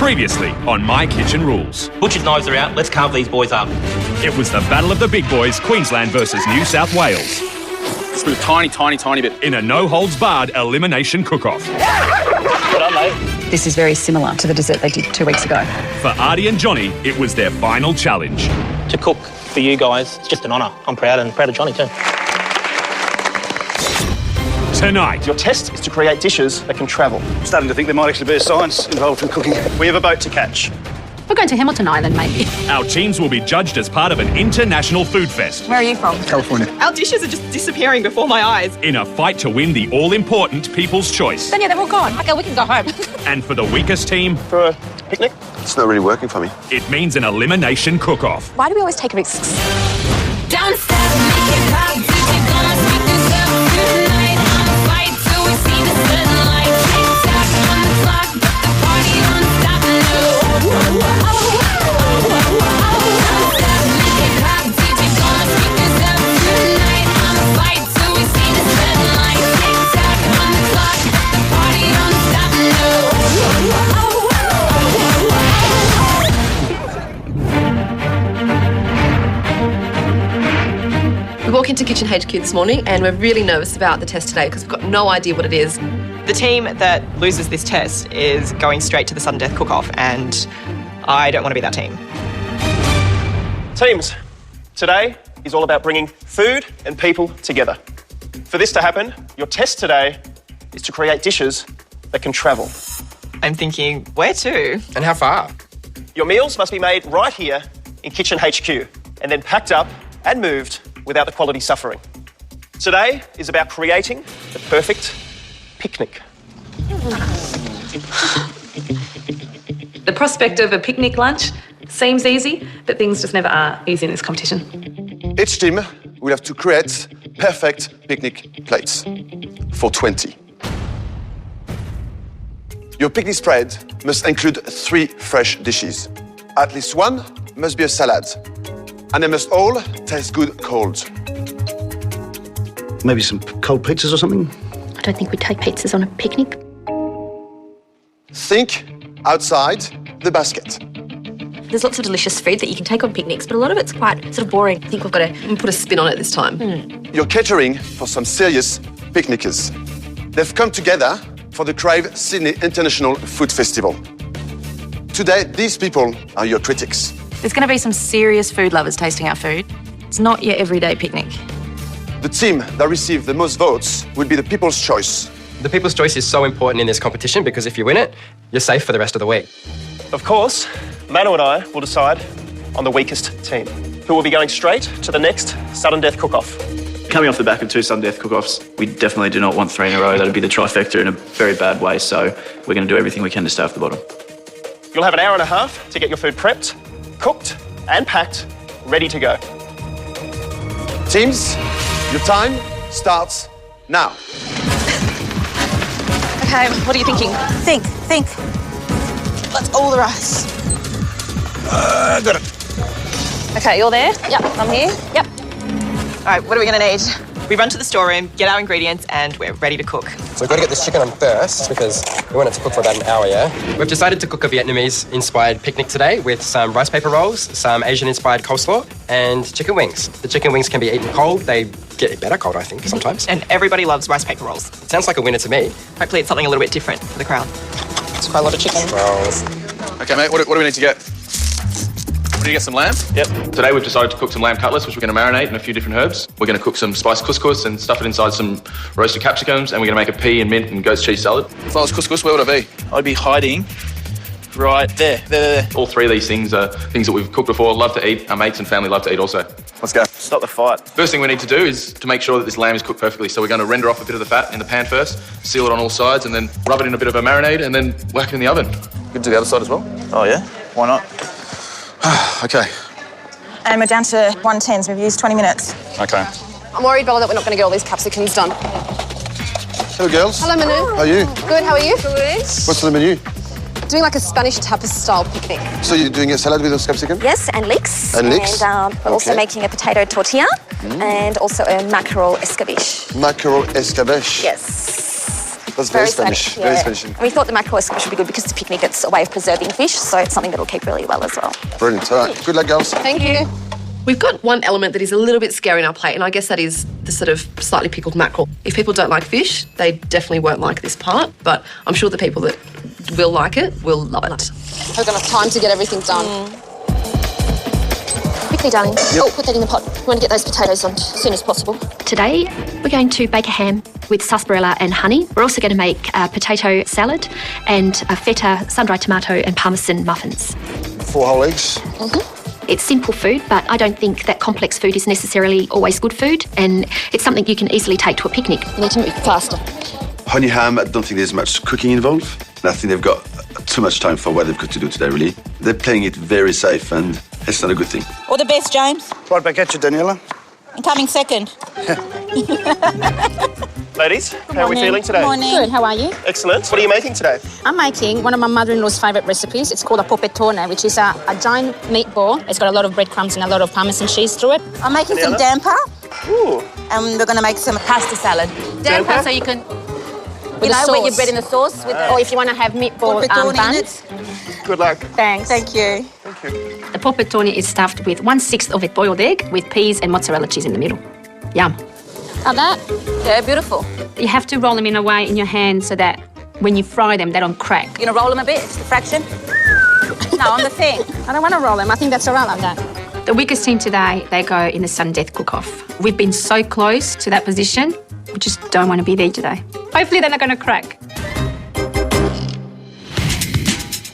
Previously on My Kitchen Rules. Butcher's knives are out, let's carve these boys up. It was the battle of the big boys, Queensland versus New South Wales. Just a tiny bit. In a no-holds-barred elimination cook-off. Well done, mate. This is very similar to the dessert they did 2 weeks ago. For Artie and Johnny, it was their final challenge. To cook for you guys, it's just an honour. I'm proud, and proud of Johnny too. Tonight, Your test is to create dishes that can travel. I'm starting to think there might actually be a science involved in cooking. We have a boat to catch. We're going to Hamilton Island, maybe. our teams will be judged as part of an international food fest Where are you from? California. Our dishes are just disappearing before my eyes. in a fight to win the all-important People's Choice. Then yeah, they're all gone. Okay, we can go home. And for the weakest team, For a picnic? It's not really working for me. it means an elimination cook-off. Why do we always take risks? Don't stop, make it pop, DJ gonna speak this up tonight. I'ma fight till we see the sunlight. Tick-tock on the clock, but the party don't stop, no. Don't stop, make it pop, DJ gonna speak this up tonight. I'ma fight till we see the sunlight. Tick-tock on the clock, but the party don't stop, no. We walk into Kitchen HQ this morning and we're really nervous about the test today because we've got no idea what it is. The team that loses this test is going straight to the sudden death cook-off, and I don't want to be that team. Teams, today is all about bringing food and people together. For this to happen, your test today is to create dishes that can travel. I'm thinking, where to? And how far? Your meals must be made right here in Kitchen HQ and then packed up and moved without the quality suffering. Today is about creating the perfect picnic. The prospect of a picnic lunch seems easy, but things just never are easy in this competition. Each team will have to create perfect picnic plates for 20. Your picnic spread must include 3 fresh dishes. At least one must be a salad, and they must all taste good cold. Maybe some cold pizzas or something? I don't think we take pizzas on a picnic. Think outside the basket. There's lots of delicious food that you can take on picnics, but a lot of it's quite sort of boring. I think we've got to put a spin on it this time. You're catering for some serious picnickers. They've come together for the Crave Sydney International Food Festival. Today, these people are your critics. There's going to be some serious food lovers tasting our food. It's not your everyday picnic. The team that received the most votes will be the People's Choice. The People's Choice is so important in this competition because if you win it, you're safe for the rest of the week. Of course, Manu and I will decide on the weakest team, who will be going straight to the next sudden death cook-off. Coming off the back of 2 sudden death cook-offs, we definitely do not want 3 in a row. That'd be the trifecta in a very bad way, so we're going to do everything we can to stay off the bottom. You'll have an hour and a half to get your food prepped, cooked and packed, ready to go. Teams, your time starts now. Okay, what are you thinking? Think. That's all the rice. Got it. Okay, you're there? Yep. I'm here? Yep. All right, what are we going to need? We run to the storeroom, get our ingredients, and we're ready to cook. So we've got to get this chicken on first because we want it to cook for about an hour, yeah? We've decided to cook a Vietnamese-inspired picnic today with some rice paper rolls, some Asian-inspired coleslaw, and chicken wings. The chicken wings can be eaten cold. They get better cold, I think, sometimes. And everybody loves rice paper rolls. Sounds like a winner to me. Hopefully it's something a little bit different for the crowd. It's quite a lot of chicken. Rolls. Okay, mate, what do we need to get? What do you get, some lamb? Yep. Today we've decided to cook some lamb cutlets, which we're going to marinate in a few different herbs. We're going to cook some spiced couscous and stuff it inside some roasted capsicums, and we're going to make a pea and mint and goat's cheese salad. If I was couscous, where would I be? I'd be hiding right there. All 3 of these things are things that we've cooked before, love to eat, our mates and family love to eat also. Let's go. Stop the fight. First thing we need to do is to make sure that this lamb is cooked perfectly. So we're going to render off a bit of the fat in the pan first, seal it on all sides, and then rub it in a bit of a marinade, and then whack it in the oven. Good to the other side as well? Oh, yeah? Why not? Okay. And we're down to 110, so we've used 20 minutes. Okay. I'm worried, Bella, that we're not going to get all these capsicums done. Hello, girls. Hello, Manu. How are you? Good, how are you? Good. What's on the menu? Doing like a Spanish tapas-style picnic. So you're doing a salad with those capsicum? Yes, and leeks. And leeks? And we're also making a potato tortilla and also a mackerel escabeche. Mackerel escabeche. Yes. That's very Spanish. Yeah. Very Spanish. And we thought the mackerel escovitch would be good because it's a picnic. It's a way of preserving fish, so it's something that'll keep really well as well. Brilliant. All right. Good luck, girls. Thank you. We've got one element that is a little bit scary in our plate, and I guess that is the sort of slightly pickled mackerel. If people don't like fish, they definitely won't like this part, but I'm sure the people that will like it will love it. We've got enough time to get everything done. Quickly, darling. Yep. Oh, put that in the pot. We want to get those potatoes on as soon as possible. Today, we're going to bake a ham with sarsaparilla and honey. We're also going to make a potato salad and a feta, sun-dried tomato and parmesan muffins. 4 whole eggs. It's simple food, but I don't think that complex food is necessarily always good food, and it's something you can easily take to a picnic. You need to move faster. Honey ham, I don't think there's much cooking involved. And I think they've got too much time for what they've got to do today, really. They're playing it very safe, and it's not a good thing. All the best, James. Right back at you, Daniela. I'm coming second. Ladies, how are we feeling today? Good morning. Good, how are you? Excellent. What are you making today? I'm making one of my mother-in-law's favourite recipes. It's called a popetone, which is a giant meatball. It's got a lot of breadcrumbs and a lot of parmesan cheese through it. I'm making some damper. Ooh. And we're going to make some pasta salad. Damper, so you can, With a wet your sauce. bread in the sauce, or if you want to have meatball Popetone in buns. Good luck. Thanks. Thank you. The popetone is stuffed with 1/6 of a boiled egg with peas and mozzarella cheese in the middle. Yum. Like that? Yeah, beautiful. You have to roll them in a way in your hand so that when you fry them, they don't crack. You're going to roll them a bit, just a fraction? No, on the thing. I don't want to roll them. I think that's all right like that. The weakest team today, they go in the sudden death cook-off. We've been so close to that position, we just don't want to be there today. Hopefully they're not going to crack.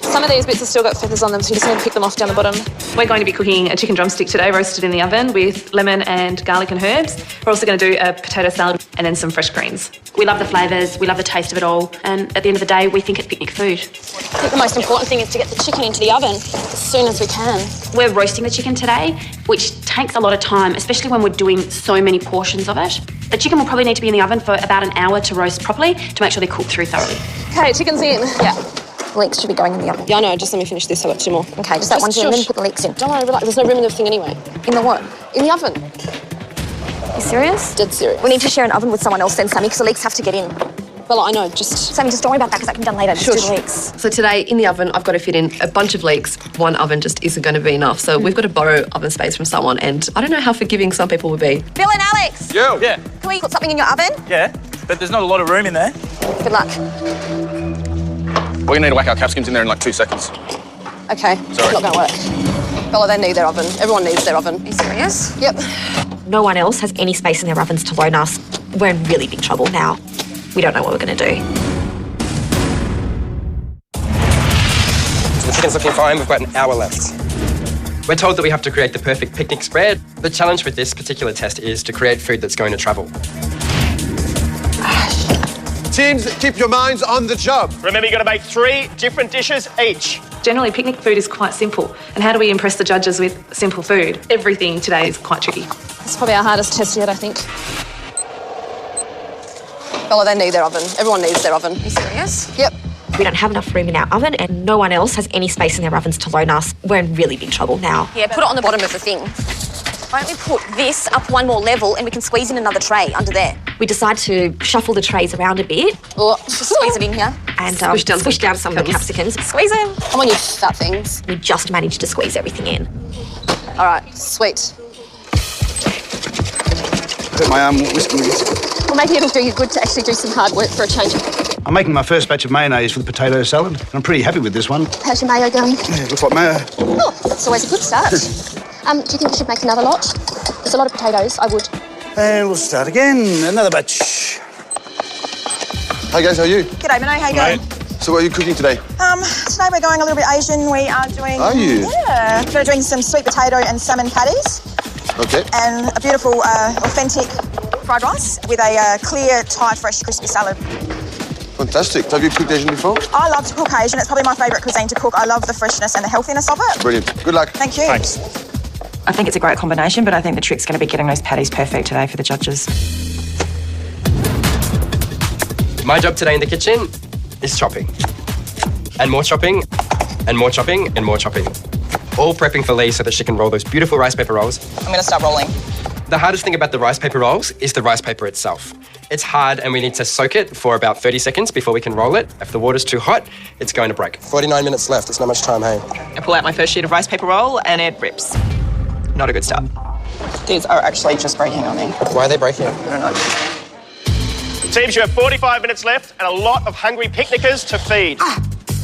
Some of these bits have still got feathers on them, so you just need to pick them off down the bottom. We're going to be cooking a chicken drumstick today, roasted in the oven with lemon and garlic and herbs. We're also going to do a potato salad and then some fresh greens. We love the flavours, we love the taste of it all, and at the end of the day, we think it's picnic food. I think the most important thing is to get the chicken into the oven as soon as we can. We're roasting the chicken today, which takes a lot of time, especially when we're doing so many portions of it. The chicken will probably need to be in the oven for about an hour to roast properly to make sure they cook through thoroughly. Okay, chicken's in. Yeah. Leeks should be going in the oven. Yeah, I know, just let me finish this, I've got 2 more. Okay, just that one, and then put the leeks in. Don't worry, relax, there's no room in the thing anyway. In the what? In the oven. You serious? Dead serious. We need to share an oven with someone else then, Sammy, because the leeks have to get in. Well, I know, just... Sammy, just don't worry about that because that can be done later. Just do the leeks. So today, in the oven, I've got to fit in a bunch of leeks. One oven just isn't going to be enough, so we've got to borrow oven space from someone, and I don't know how forgiving some people will be. Bill and Alex! Yo. Yeah. Can we put something in your oven? Yeah, but there's not a lot of room in there. Good luck. We're going to need to whack our capsicums in there in like 2 seconds. Okay, it's not going to work. Bella, they need their oven. Everyone needs their oven. Are you serious? Yep. No one else has any space in their ovens to loan us. We're in really big trouble now. We don't know what we're going to do. The chicken's looking fine. We've got an hour left. We're told that we have to create the perfect picnic spread. The challenge with this particular test is to create food that's going to travel. Teams, keep your minds on the job. Remember, you've got to make 3 different dishes each. Generally, picnic food is quite simple. And how do we impress the judges with simple food? Everything today is quite tricky. It's probably our hardest test yet, I think. Bella, they need their oven. Everyone needs their oven. Are you serious? Yep. We don't have enough room in our oven and no one else has any space in their ovens to loan us. We're in really big trouble now. Yeah, put it on the bottom of the thing. Why don't we put this up 1 more level and we can squeeze in another tray under there? We decide to shuffle the trays around a bit. Oh. Just squeeze it in here. And squish down some of the capsicums. Squeeze them. Come on, you fat things. We just managed to squeeze everything in. All right, sweet. Hurt my arm whisking this. Well, maybe it'll do you good to actually do some hard work for a change. I'm making my first batch of mayonnaise for the potato salad. I'm pretty happy with this one. How's your mayo going? Yeah, looks like mayo. Oh, that's always a good start. Do you think we should make another lot? There's a lot of potatoes, I would. And we'll start again. Another batch. Hi guys, how are you? G'day, Mino. How you going? So what are you cooking today? Today we're going a little bit Asian. We are doing... Are you? Yeah. We're doing some sweet potato and salmon patties. Okay. And a beautiful, authentic fried rice with a clear Thai fresh crispy salad. Fantastic. Have you cooked Asian before? I love to cook Asian. It's probably my favourite cuisine to cook. I love the freshness and the healthiness of it. Brilliant. Good luck. Thank you. Thanks. I think it's a great combination, but I think the trick's going to be getting those patties perfect today for the judges. My job today in the kitchen is chopping. And more chopping, and more chopping, and more chopping. All prepping for Lee so that she can roll those beautiful rice paper rolls. I'm going to start rolling. The hardest thing about the rice paper rolls is the rice paper itself. It's hard and we need to soak it for about 30 seconds before we can roll it. If the water's too hot, it's going to break. 49 minutes left. It's not much time, hey? I pull out my first sheet of rice paper roll and it rips. Not a good start. These are actually just breaking on me. Why are they breaking? I don't know. Teams, you have 45 minutes left and a lot of hungry picnickers to feed. I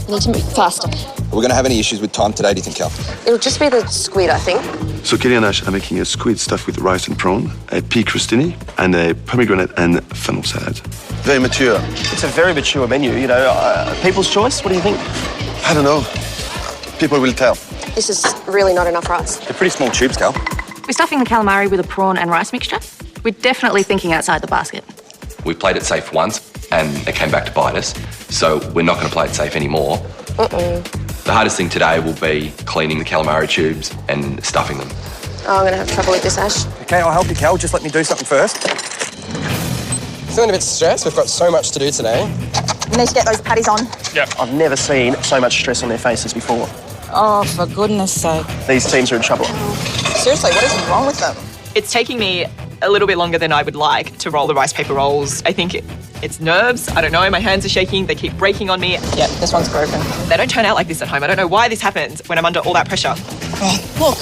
need to move faster. Are we going to have any issues with time today, do you think, Cal? It'll just be the squid, I think. So Kelly and Ash are making a squid stuffed with rice and prawn, a pea crostini, and a pomegranate and fennel salad. Very mature. It's a very mature menu, you know. People's choice, what do you think? I don't know. People will tell. This is really not enough rice. They're pretty small tubes, Cal. We're stuffing the calamari with a prawn and rice mixture. We're definitely thinking outside the basket. We played it safe once and it came back to bite us, so we're not going to play it safe anymore. The hardest thing today will be cleaning the calamari tubes and stuffing them. Oh, I'm going to have trouble with this, Ash. Okay, I'll help you, Cal. Just let me do something first. Feeling a bit stressed. We've got so much to do today. You need to get those patties on. Yeah. I've never seen so much stress on their faces before. Oh, for goodness sake. These teams are in trouble. Seriously, what is wrong with them? It's taking me a little bit longer than I would like to roll the rice paper rolls. I think it's nerves. I don't know. My hands are shaking. They keep breaking on me. Yeah, this one's broken. They don't turn out like this at home. I don't know why this happens when I'm under all that pressure. Look.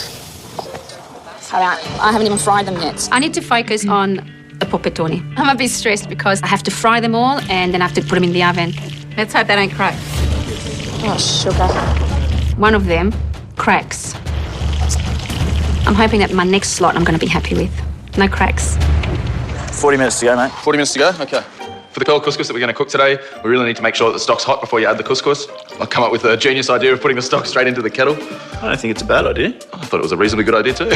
I haven't even fried them yet. I need to focus on the poppettoni. I'm a bit stressed because I have to fry them all and then I have to put them in the oven. Let's hope they don't crack. Oh, sugar. One of them cracks. I'm hoping that my next slot I'm going to be happy with. No cracks. 40 minutes to go, mate. 40 minutes to go? Okay. For the cold couscous that we're going to cook today, we really need to make sure that the stock's hot before you add the couscous. I've come up with a genius idea of putting the stock straight into the kettle. I don't think it's a bad idea. I thought it was a reasonably good idea too.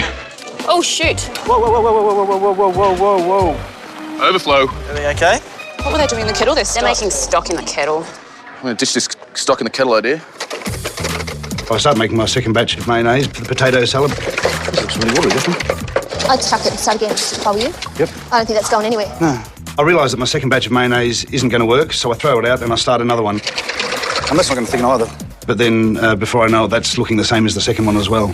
Oh, shoot. Whoa, whoa, whoa, whoa, whoa, whoa, whoa, whoa, whoa, whoa. Overflow. Are they okay? What were they doing in the kettle? They're making stock in the kettle. I'm going to ditch this stock in the kettle idea. I started making my second batch of mayonnaise for the potato salad. This looks really watery, doesn't it? I'd chuck it and start again just if I were you. Yep. I don't think that's going anywhere. No. I realised that my second batch of mayonnaise isn't going to work, so I throw it out and I start another one. I'm not going to think either. But then, before I know it, that's looking the same as the second one as well.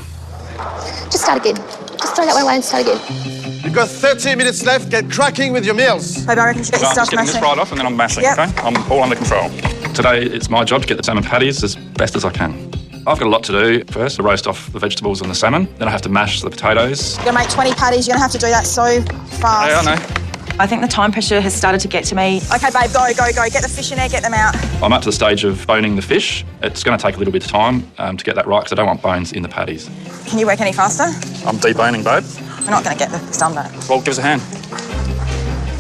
Just start again. Just throw that one away and start again. You've got 30 minutes left. Get cracking with your meals. Babe, I reckon you should get your stuff Getting this mashing. fried off and then I'm mashing, Yep. okay? I'm all under control. Today, it's my job to get the salmon patties as best as I can. I've got a lot to do. First, to roast off the vegetables and the salmon. Then I have to mash the potatoes. You're going to make 20 patties. You're going to have to do that so fast. Yeah, I know. I think the time pressure has started to get to me. Okay, babe, go, go, go. Get the fish in there, get them out. I'm up to the stage of boning the fish. It's going to take a little bit of time to get that right because I don't want bones in the patties. Can you work any faster? I'm deboning, babe. We're not going to get this done, though. Well, give us a hand.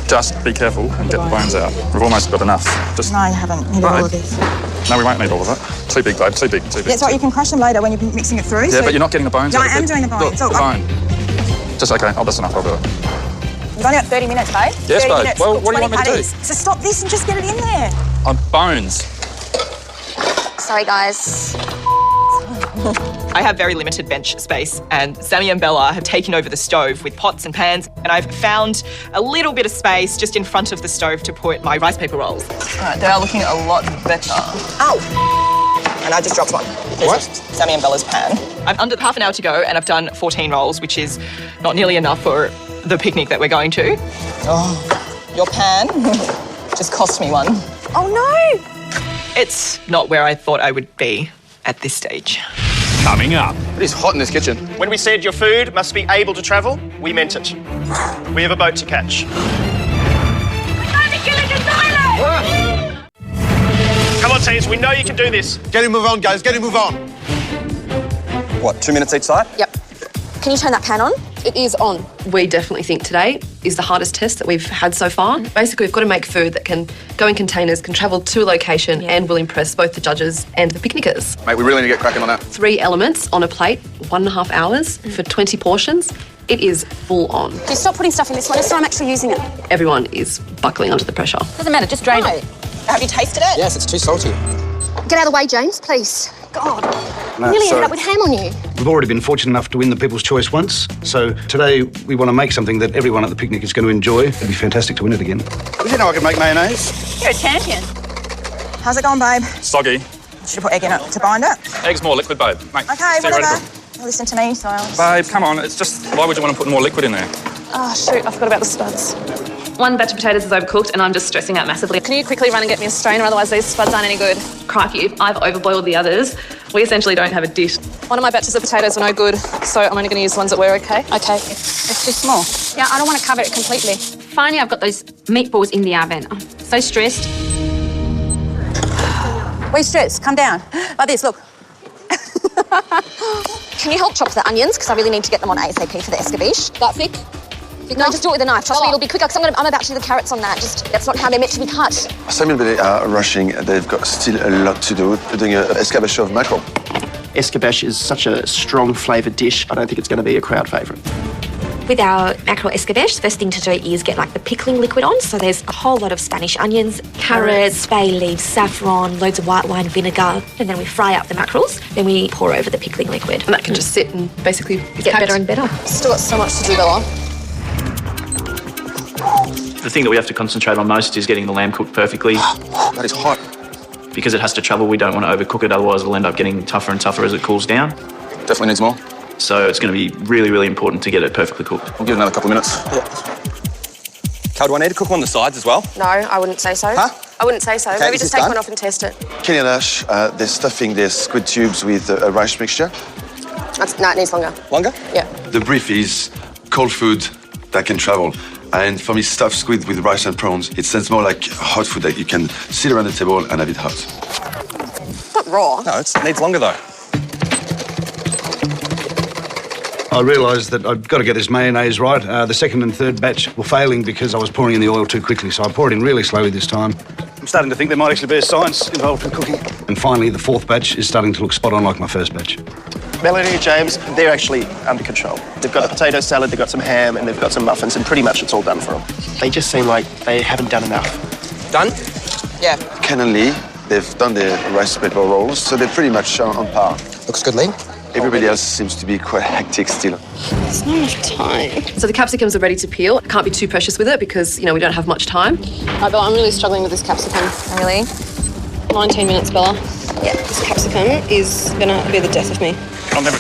Just be careful and get the bones out. We've almost got enough. Just No, you haven't. You need all of this. No, we won't need all of it. Too big, babe. Too big. Too big. That's right, you can crush them later when you're mixing it through. Yeah, so but you're not getting the bones No, out. I am doing the bones. Look, Oh, the bone. Just okay. That's enough. I'll do it. You've only got 30 minutes, babe. Yes, 30 babe. minutes. Well, Cook what do you 20 want me to do? patties. So stop this and just get it in there. On bones. Sorry, guys. I have very limited bench space, and Sammy and Bella have taken over the stove with pots and pans, and I've found a little bit of space just in front of the stove to put my rice paper rolls. All right, they are looking a lot better. Ow! And I just dropped one. What? Sammy and Bella's pan. I'm under half an hour to go, and I've done 14 rolls, which is not nearly enough for the picnic that we're going to. Oh, your pan just cost me one. Oh, no! It's not where I thought I would be at this stage. Coming up. It is hot in this kitchen. When we said your food must be able to travel, we meant it. We have a boat to catch. Come on, teams, we know you can do this. Get him move on, guys. Get him move on. What, 2 minutes each side? Yep. Can you turn that pan on? It is on. We definitely think today is the hardest test that we've had so far. Basically, we've got to make food that can go in containers, can travel to a location and will impress both the judges and the picnickers. Mate, we really need to get cracking on that. 3 elements on a plate, 1.5 hours for 20 portions. It is full on. Can you stop putting stuff in this one just so I'm actually using it? Everyone is buckling under the pressure. Doesn't matter, just drain it. Have you tasted it? Yes, it's too salty. Get out of the way, James, please. God. No, Nearly so- ended up with ham on you. We've already been fortunate enough to win the People's Choice once, so today we want to make something that everyone at the picnic is going to enjoy. It'd be fantastic to win it again. Did you know I can make mayonnaise? You're a champion. How's it going, babe? Soggy. Should have put egg in it to bind it. Egg's more liquid, babe. Mate, Okay, theoretical. whatever. You listen to me, so... Babe, come on. It's just, why would you want to put more liquid in there? Oh, shoot, I forgot about the spuds. One batch of potatoes is overcooked and I'm just stressing out massively. Can you quickly run and get me a strainer, otherwise these spuds aren't any good? Crikey, I've overboiled the others. We essentially don't have a dish. One of my batches of potatoes were no good, so I'm only going to use the ones that were okay. Okay. It's too small. Yeah, I don't want to cover it completely. Finally, I've got those meatballs in the oven. I'm so stressed. Why are you stressed? Come down. Like this, look. Can you help chop the onions? Because I really need to get them on ASAP for the escabeche. That thick? No, just do it with a knife. Trust me, it'll be quicker because I'm about to do the carrots on that. That's not how they're meant to be cut. Samuel and Billy are rushing. They've got still a lot to do. They're doing an escabeche of mackerel. Escabeche is such a strong flavoured dish. I don't think it's going to be a crowd favourite. With our mackerel escabeche, the first thing to do is get like the pickling liquid on. So there's a whole lot of Spanish onions, carrots, bay leaves, saffron, loads of white wine vinegar, and then we fry up the mackerels. Then we pour over the pickling liquid. And that can just sit and basically get better and better. Still got so much to do, Bella. The thing that we have to concentrate on most is getting the lamb cooked perfectly. That is hot. Because it has to travel, we don't want to overcook it, otherwise it'll end up getting tougher and tougher as it cools down. Definitely needs more. So it's going to be really, really important to get it perfectly cooked. We'll give it another couple of minutes. Carl, do I need to cook them on the sides as well? No, I wouldn't say so. Huh? I wouldn't say so. Okay, Maybe is just this take done? one off and test it. Kelly and Ash, they're stuffing their squid tubes with a rice mixture. No, it needs longer. Longer? Yeah. The brief is cold food that can travel. And for me, stuffed squid with rice and prawns, it sounds more like hot food that you can sit around the table and have it hot. It's not raw. No, it needs longer though. I realised that I've got to get this mayonnaise right. The second and third batch were failing because I was pouring in the oil too quickly, so I poured in really slowly this time. I'm starting to think there might actually be a science involved in cooking. And finally, the fourth batch is starting to look spot on like my first batch. Melanie and James, they're actually under control. They've got a potato salad, they've got some ham, and they've got some muffins, and pretty much it's all done for them. They just seem like they haven't done enough. Done? Yeah. Ken and Lee, they've done their rice paper rolls, so they're pretty much on par. Looks good, Lee. Everybody else seems to be quite hectic still. There's not enough time. So the capsicums are ready to peel. Can't be too precious with it because, we don't have much time. Right, Bella, I'm really struggling with this capsicum. Really? 19 minutes, Bella. Yeah, this capsicum is gonna be the death of me. I'll never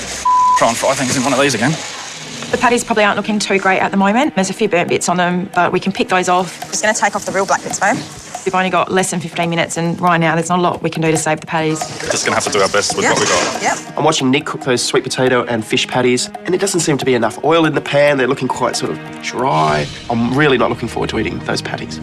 try and fry things in one of these again. The patties probably aren't looking too great at the moment. There's a few burnt bits on them, but we can pick those off. Just going to take off the real black bits, babe. We've only got less than 15 minutes, and right now there's not a lot we can do to save the patties. Just going to have to do our best with what we got. Yep. I'm watching Nick cook those sweet potato and fish patties, and it doesn't seem to be enough oil in the pan. They're looking quite sort of dry. I'm really not looking forward to eating those patties.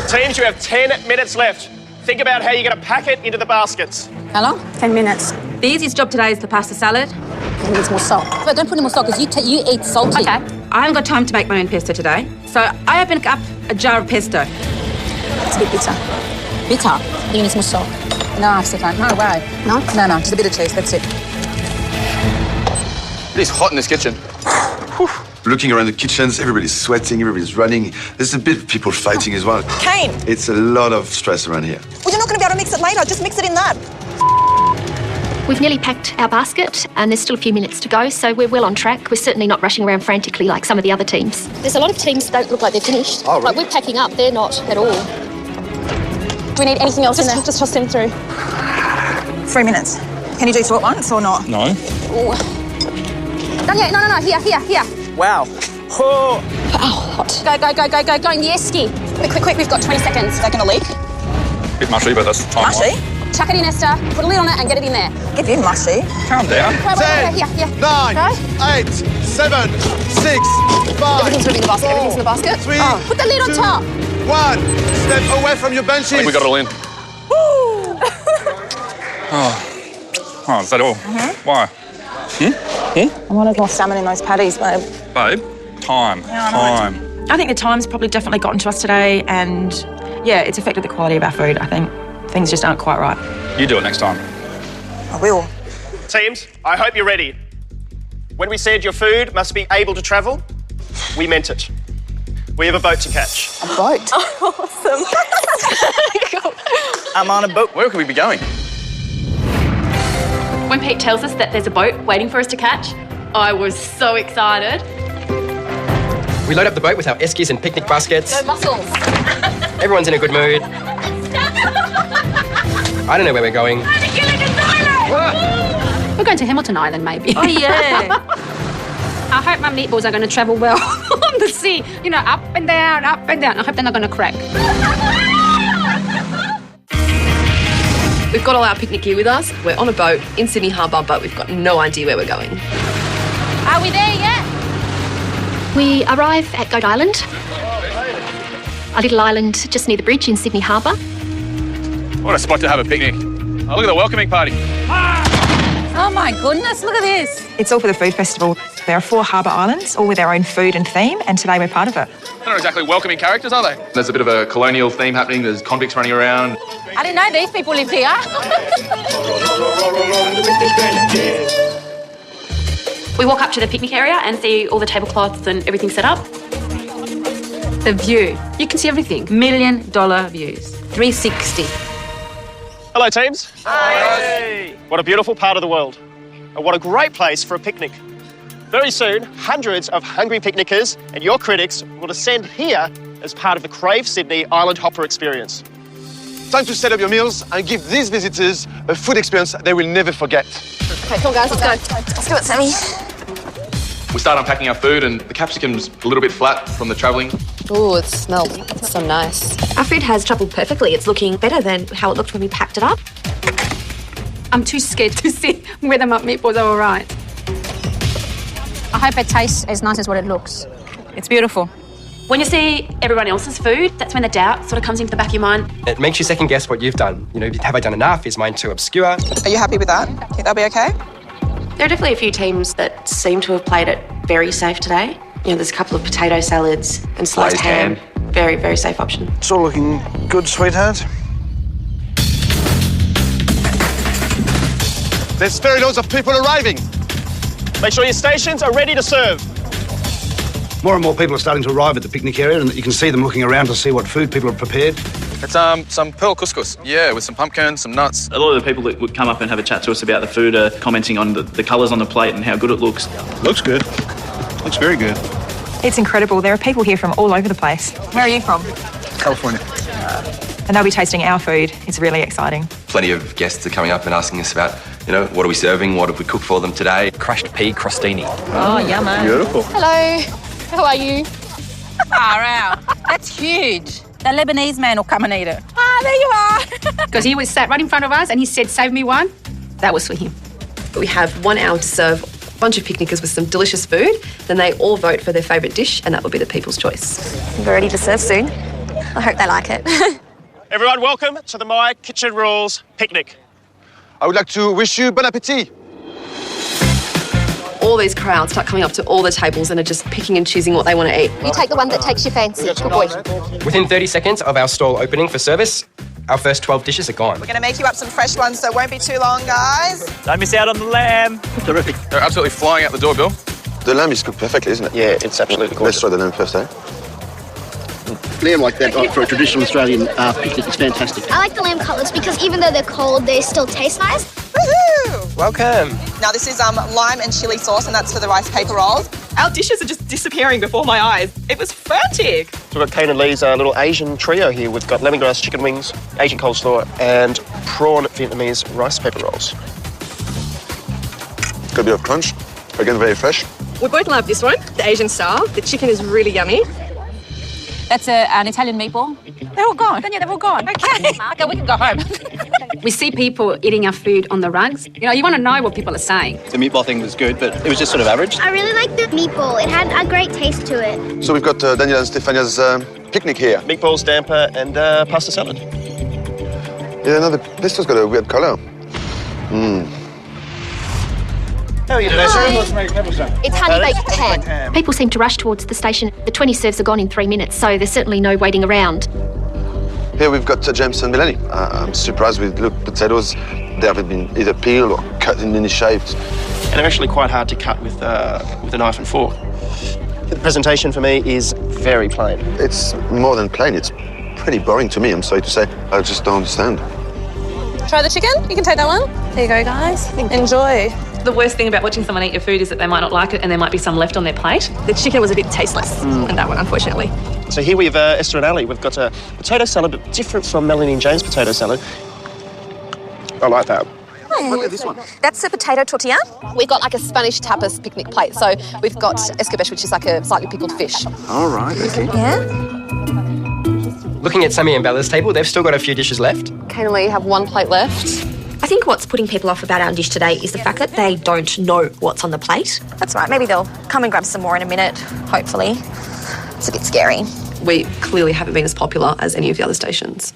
Teams, you have 10 minutes left. Think about how you're going to pack it into the baskets. How long? 10 minutes. The easiest job today is the pasta salad. It needs more salt. But don't put in more salt because you eat salty. Okay. I haven't got time to make my own pesto today. So I opened up a jar of pesto. It's a bit bitter. Bitter? You need more salt. No, Stefan, no way. No? No, just a bit of cheese, that's it. It is hot in this kitchen. Looking around the kitchens, everybody's sweating, everybody's running. There's a bit of people fighting as well. Kane! It's a lot of stress around here. Well, you're not going to be able to mix it later. Just mix it in that. We've nearly packed our basket and there's still a few minutes to go, so we're well on track. We're certainly not rushing around frantically like some of the other teams. There's a lot of teams that don't look like they're finished. Oh, really? Like we're packing up, they're not at all. Do we need anything else in there? Just toss them through. 3 minutes. Can you do two at once or not? No. Done yet? No. Here. Wow. Oh. Hot. Go in the esky. Quick, we've got 20 seconds. Is that going to leak? Bit mushy, but that's time. Mushy? Chuck it in, Esther. Put a lid on it and get it in there. Give you mushy. Calm down. Here. 9, 8, 7, 6, 5. Everything's going to be in the basket. Everything's in the basket. 3, Put the lid on top. 1. Step away from your benches. I think we got it all in. Oh, is that all? Why? I wanted more salmon in those patties, babe. Babe, time. I think the time's probably definitely gotten to us today, and yeah, it's affected the quality of our food. I think things just aren't quite right. You do it next time. I will. Teams, I hope you're ready. When we said your food must be able to travel, we meant it. We have a boat to catch. A boat? Awesome. I'm on a boat. Where could we be going? When Pete tells us that there's a boat waiting for us to catch, I was so excited. We load up the boat with our eskies and picnic baskets. No muscles. Everyone's in a good mood. I don't know where we're going. We're going to Hamilton Island, maybe. Oh, yeah. I hope my meatballs are going to travel well on the you'll see, you know, up and down, up and down. I hope they're not going to crack. We've got all our picnic gear with us. We're on a boat in Sydney Harbour, but we've got no idea where we're going. Are we there yet? We arrive at Goat Island, a little island just near the bridge in Sydney Harbour. What a spot to have a picnic. Oh, look at the welcoming party. Oh my goodness, look at this. It's all for the food festival. There are 4 harbour islands, all with their own food and theme, and today we're part of it. They're not exactly welcoming characters, are they? There's a bit of a colonial theme happening. There's convicts running around. I didn't know these people lived here. We walk up to the picnic area and see all the tablecloths and everything set up. The view. You can see everything. $1 million views. 360. Hello, teams. Hi. What a beautiful part of the world. And what a great place for a picnic. Very soon, hundreds of hungry picnickers and your critics will descend here as part of the Crave Sydney Island Hopper experience. Time to set up your meals and give these visitors a food experience they will never forget. Okay, come on, guys, let's go. Let's do it, Sammy. We start unpacking our food and the capsicum's a little bit flat from the travelling. Ooh, it smells so nice. Our food has travelled perfectly. It's looking better than how it looked when we packed it up. I'm too scared to see whether my meatballs are all right. I hope it tastes as nice as what it looks. It's beautiful. When you see everyone else's food, that's when the doubt sort of comes into the back of your mind. It makes you second guess what you've done. You know, have I done enough? Is mine too obscure? Are you happy with that? Think that'll be okay? There are definitely a few teams that seem to have played it very safe today. You know, there's a couple of potato salads and sliced ham. Very, very safe option. It's all looking good, sweetheart. There's very loads of people arriving. Make sure your stations are ready to serve. More and more people are starting to arrive at the picnic area, and you can see them looking around to see what food people have prepared. It's some pearl couscous, yeah, with some pumpkin, some nuts. A lot of the people that would come up and have a chat to us about the food are commenting on the colours on the plate and how good it looks. Looks good. Looks very good. It's incredible. There are people here from all over the place. Where are you from? California. And they'll be tasting our food. It's really exciting. Plenty of guests are coming up and asking us about, you know, what are we serving? What have we cooked for them today? Crushed pea crostini. Oh, yummy. Beautiful. Hello. How are you? Far out. That's huge. The Lebanese man will come and eat it. Ah, there you are. Because he was sat right in front of us and he said, save me one. That was for him. We have 1 hour to serve a bunch of picnickers with some delicious food. Then they all vote for their favourite dish, and that will be the people's choice. We're ready to serve soon. I hope they like it. Everyone, welcome to the My Kitchen Rules picnic. I would like to wish you bon appétit. All these crowds start coming up to all the tables and are just picking and choosing what they want to eat. You take the one that takes your fancy. Good boy. Within 30 seconds of our stall opening for service, our first 12 dishes are gone. We're going to make you up some fresh ones, so it won't be too long, guys. Don't miss out on the lamb. Terrific. They're absolutely flying out the door, Bill. The lamb is cooked perfectly, isn't it? Yeah, it's absolutely gorgeous. Let's try the lamb first, eh? Lamb like that for a traditional Australian picnic is fantastic. I like the lamb cutlets because even though they're cold, they still taste nice. Woohoo! Welcome. Now this is lime and chilli sauce, and that's for the rice paper rolls. Our dishes are just disappearing before my eyes. It was frantic. So we've got Kane and Lee's little Asian trio here. We've got lemongrass chicken wings, Asian coleslaw, and prawn Vietnamese rice paper rolls. Got a bit of crunch. Again, very fresh. We both love this one, the Asian style. The chicken is really yummy. That's an Italian meatball. They're all gone. Yeah, they're all gone. Okay. Okay, we can go home. We see people eating our food on the rugs. You know, you want to know what people are saying. The meatball thing was good, but it was just sort of average. I really like the meatball. It had a great taste to it. So we've got Daniel and Stefania's picnic here. Meatballs, damper, and pasta salad. Yeah, this one's got a weird colour. How are you today, It's honey baked ham. People seem to rush towards the station. The 20 serves are gone in 3 minutes, so there's certainly no waiting around. Here we've got James and Melanie. I'm surprised with the potatoes. They haven't been either peeled or cut in any shapes. And they're actually quite hard to cut with a knife and fork. The presentation for me is very plain. It's more than plain. It's pretty boring to me, I'm sorry to say. I just don't understand. Try the chicken. You can take that one. There you go, guys. Enjoy. The worst thing about watching someone eat your food is that they might not like it and there might be some left on their plate. The chicken was a bit tasteless in that one, unfortunately. So here we have Esther and Ali. We've got a potato salad, but different from Melanie and James' potato salad. I like that. Look at this one. That's a potato tortilla. We've got like a Spanish tapas picnic plate. So we've got escabeche, which is like a slightly pickled fish. All right, okay. Yeah. Looking at Sammy and Bella's table, they've still got a few dishes left. Kane and Lee have one plate left. I think what's putting people off about our dish today is the fact that they don't know what's on the plate. That's right. Maybe they'll come and grab some more in a minute, hopefully. It's a bit scary. We clearly haven't been as popular as any of the other stations.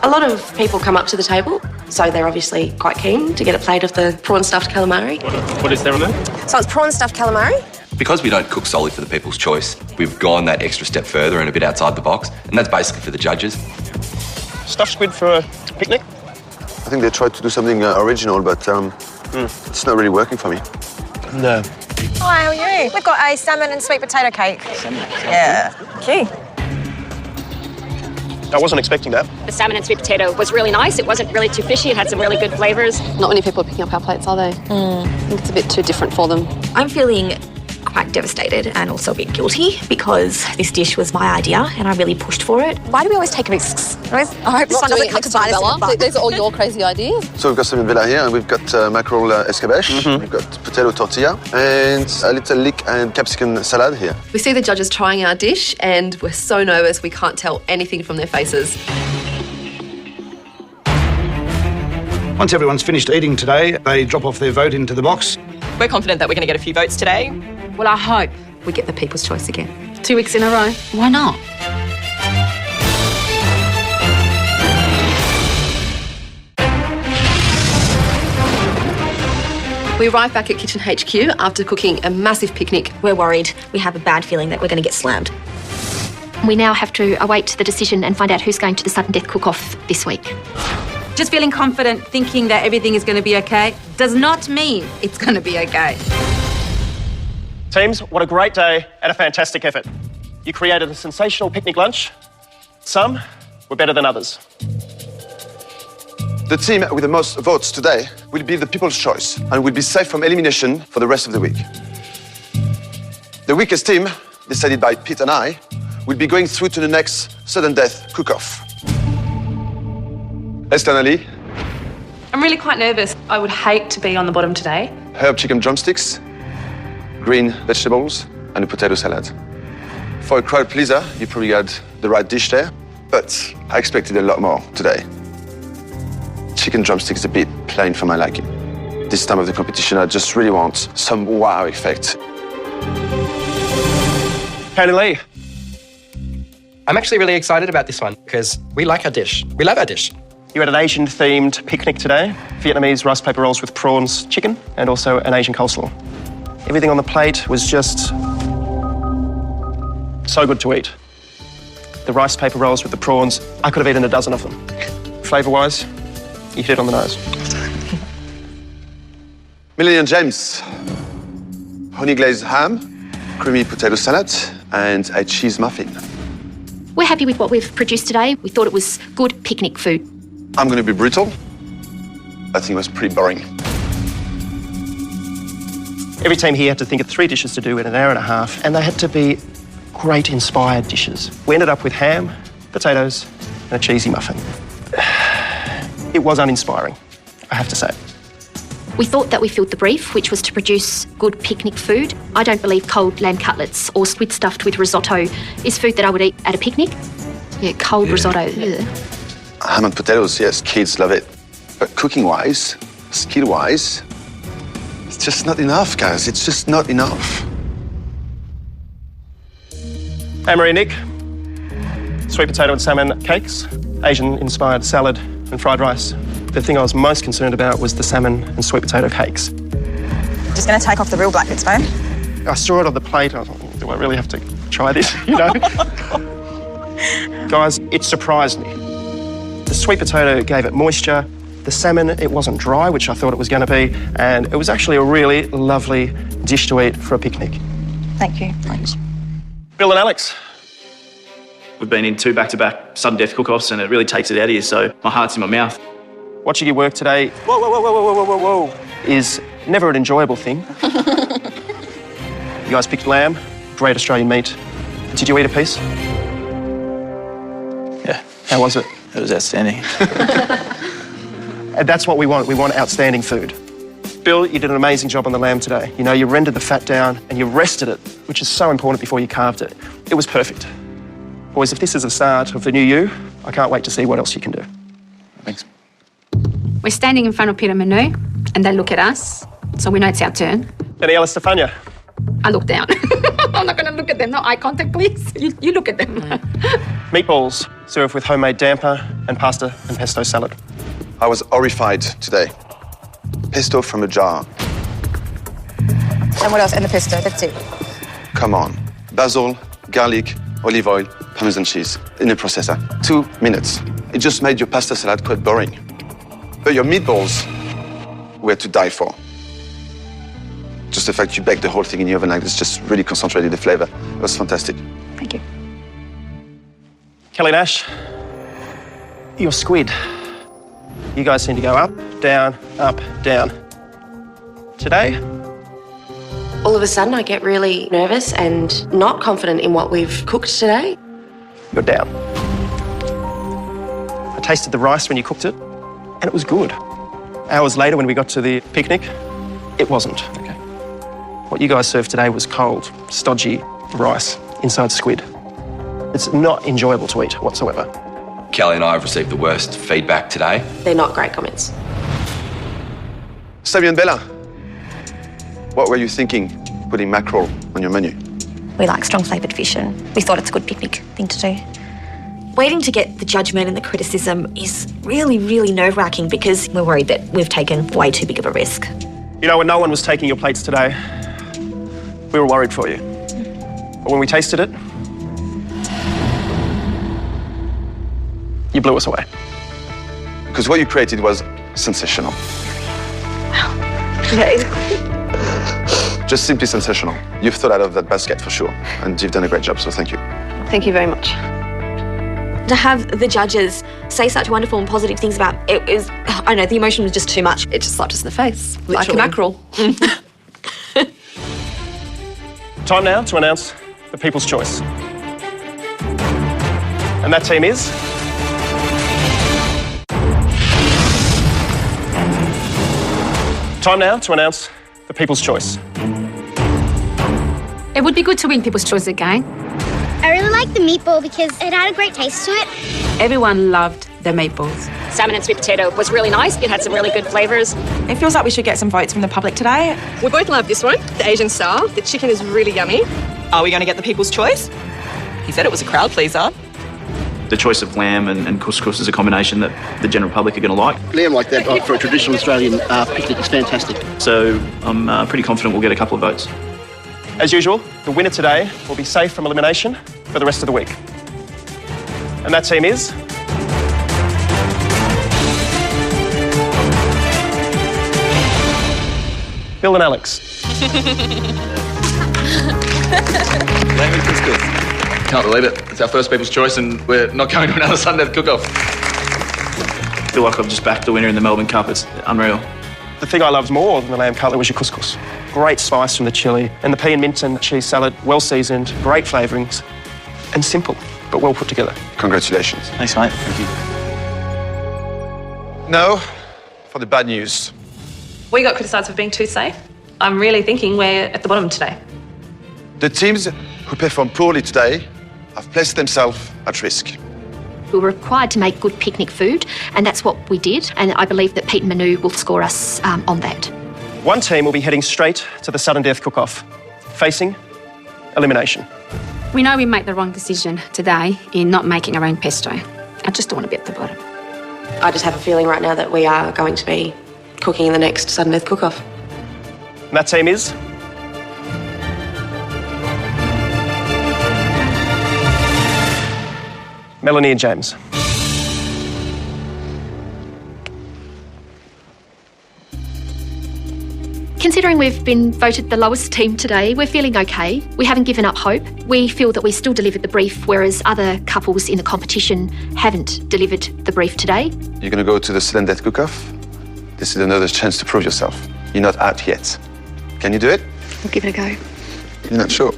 A lot of people come up to the table, so they're obviously quite keen to get a plate of the prawn stuffed calamari. What is there on there? So it's prawn stuffed calamari. Because we don't cook solely for the people's choice, we've gone that extra step further and a bit outside the box, and that's basically for the judges. Stuffed squid for a picnic? I think they tried to do something original, but it's not really working for me. No. Hi, how are you? We've got a salmon and sweet potato cake. Yeah. Cute. I wasn't expecting that. The salmon and sweet potato was really nice. It wasn't really too fishy. It had some really good flavours. Not many people are picking up our plates, are they? I think it's a bit too different for them. I'm feeling quite devastated and also a bit guilty because this dish was my idea and I really pushed for it. Why do we always take risks? I hope this one doesn't come to bite us in the butt. These are all your crazy ideas. So we've got some Bella here, and we've got mackerel escabeche, we've got potato tortilla, and a little leek and capsicum salad here. We see the judges trying our dish and we're so nervous we can't tell anything from their faces. Once everyone's finished eating today, they drop off their vote into the box. We're confident that we're going to get a few votes today. Well, I hope we get the people's choice again. 2 weeks in a row. Why not? We arrive back at Kitchen HQ after cooking a massive picnic. We're worried. We have a bad feeling that we're going to get slammed. We now have to await the decision and find out who's going to the sudden death cook-off this week. Just feeling confident, thinking that everything is going to be okay, does not mean it's going to be okay. Teams, what a great day and a fantastic effort. You created a sensational picnic lunch. Some were better than others. The team with the most votes today will be the people's choice and will be safe from elimination for the rest of the week. The weakest team, decided by Pete and I, will be going through to the next sudden death cook-off. Externally, I'm really quite nervous. I would hate to be on the bottom today. herb chicken drumsticks, green vegetables, and a potato salad. For a crowd pleaser, you probably had the right dish there, but I expected a lot more today. Chicken drumsticks is a bit plain for my liking. This time of the competition, I just really want some wow effect. Kane and Lee. I'm actually really excited about this one because we like our dish. We love our dish. You had an Asian-themed picnic today. Vietnamese rice paper rolls with prawns, chicken, and also an Asian coleslaw. Everything on the plate was just so good to eat. The rice paper rolls with the prawns, I could have eaten a dozen of them. Flavour-wise, you hit it on the nose. Millennium James, honey glazed ham, creamy potato salad, and a cheese muffin. We're happy with what we've produced today. We thought it was good picnic food. I'm going to be brutal. I think it was pretty boring. Every team here had to think of 3 dishes to do in an hour and a half, and they had to be great inspired dishes. We ended up with ham, potatoes, and a cheesy muffin. It was uninspiring, I have to say. We thought that we filled the brief, which was to produce good picnic food. I don't believe cold lamb cutlets or squid stuffed with risotto is food that I would eat at a picnic. Yeah, cold risotto. Ugh. Ham and potatoes, yes, kids love it. But cooking-wise, skill-wise, it's just not enough, guys. It's just not enough. Anne-Marie and Nick, sweet potato and salmon cakes, Asian-inspired salad and fried rice. The thing I was most concerned about was the salmon and sweet potato cakes. Just going to take off the real black bits, babe. I saw it on the plate. I thought, do I really have to try this, you know? Guys, it surprised me. The sweet potato gave it moisture. The salmon, it wasn't dry, which I thought it was going to be. And it was actually a really lovely dish to eat for a picnic. Thank you. Thanks. Bill and Alex. We've been in 2 back-to-back sudden death cook-offs and it really takes it out of you, so my heart's in my mouth. Watching you work today is never an enjoyable thing. You guys picked lamb, great Australian meat. Did you eat a piece? Yeah. How was it? It was outstanding. And that's what we want. We want outstanding food. Bill, you did an amazing job on the lamb today. You know, you rendered the fat down and you rested it, which is so important before you carved it. It was perfect. Boys, if this is the start of the new you, I can't wait to see what else you can do. Thanks. We're standing in front of Peter and Manu, and they look at us, so we know it's our turn. Daniela, Stefania. I look down. I'm not going to look at them. No eye contact, please. You look at them. Meatballs served with homemade damper and pasta and pesto salad. I was horrified today. Pesto from a jar. And what else? And the pesto, that's it. Come on. Basil, garlic, olive oil, Parmesan cheese in a processor. 2 minutes. It just made your pasta salad quite boring. But your meatballs were to die for. Just the fact you baked the whole thing in the oven like this just really concentrated the flavor. It was fantastic. Thank you. Kelly Nash, your squid. You guys seem to go up, down, down. Today, All of a sudden, I get really nervous and not confident in what we've cooked today. you're down. I tasted the rice when you cooked it, and it was good. Hours later, when we got to the picnic, it wasn't. Okay. What you guys served today was cold, stodgy rice inside squid. It's not enjoyable to eat whatsoever. Kelly and I have received the worst feedback today. They're not great comments. Sammy and Bella, what were you thinking putting mackerel on your menu? We like strong flavoured fish and we thought it's a good picnic thing to do. Waiting to get the judgment and the criticism is really, really nerve-wracking because we're worried that we've taken way too big of a risk. You know, when no one was taking your plates today, we were worried for you. But when we tasted it, you blew us away. Because what you created was sensational. Just simply sensational. You've thought out of that basket for sure, and you've done a great job, so thank you. Thank you very much. To have the judges say such wonderful and positive things about it is, I know, the emotion was just too much. It just slapped us in the face, like a Literally. mackerel. Time now to announce the People's Choice. And that team is... Time now to announce the People's Choice. It would be good to win People's Choice again. I really liked the meatball because it had a great taste to it. Everyone loved the meatballs. Salmon and sweet potato was really nice. It had some really good flavours. It feels like we should get some votes from the public today. We both love this one, the Asian style. The chicken is really yummy. Are we going to get the People's Choice? He said it was a crowd pleaser. The choice of lamb and couscous is a combination that the general public are going to like. Lamb like that for a traditional Australian picnic is fantastic. So I'm pretty confident we'll get a couple of votes. As usual, the winner today will be safe from elimination for the rest of the week. And that team is... Bill and Alex. Lamb and couscous. Can't believe it. It's our first People's Choice and we're not going to another Sunday cook-off. I feel like I've just backed the winner in the Melbourne Cup. It's unreal. The thing I loved more than the lamb cutlet was your couscous. Great spice from the chilli and the pea and mint and cheese salad, well seasoned, great flavourings, and simple, but well put together. Congratulations. Thanks, mate. Thank you. Now, for the bad news. We got criticised for being too safe. I'm really thinking we're at the bottom today. The teams who performed poorly today have placed themselves at risk. We were required to make good picnic food, and that's what we did. And I believe that Pete and Manu will score us on that. One team will be heading straight to the sudden death cook-off, facing elimination. We know we made the wrong decision today in not making our own pesto. I just don't want to be at the bottom. I just have a feeling right now that we are going to be cooking in the next sudden death cook-off. And that team is... Melanie and James. Considering we've been voted the lowest team today, we're feeling okay. We haven't given up hope. We feel that we still delivered the brief, whereas other couples in the competition haven't delivered the brief today. You're going to go to the sudden death cook-off. This is another chance to prove yourself. You're not out yet. Can you do it? We'll give it a go. You're not sure?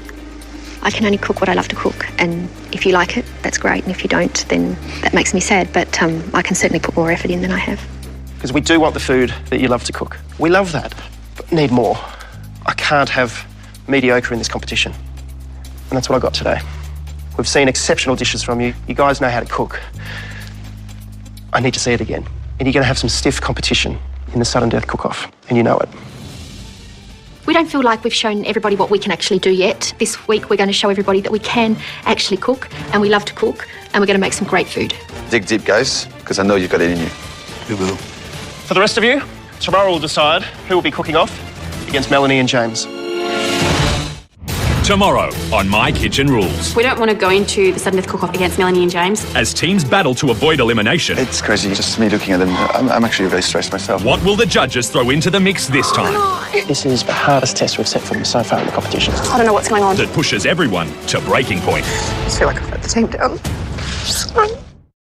I can only cook what I love to cook, and if you like it, that's great, and if you don't, then that makes me sad, but I can certainly put more effort in than I have. because we do want the food that you love to cook. We love that, but need more. I can't have mediocre in this competition. And that's what I got today. We've seen exceptional dishes from you. You guys know how to cook. I need to see it again. And you're going to have some stiff competition in the sudden death cook-off, and you know it. We don't feel like we've shown everybody what we can actually do yet. This week we're going to show everybody that we can actually cook, and we love to cook, and we're going to make some great food. Dig deep, guys, because I know you've got it in you. We will. For the rest of you, tomorrow we'll decide who will be cooking off against Melanie and James. Tomorrow on My Kitchen Rules. We don't want to go into the sudden death cook-off against Melanie and James. As teams battle to avoid elimination. It's crazy, just me looking at them. I'm actually very stressed myself. What will the judges throw into the mix this time? This is the hardest test we've set for them so far in the competition. I don't know what's going on. That pushes everyone to breaking point. I feel like I've let the team down. Sorry.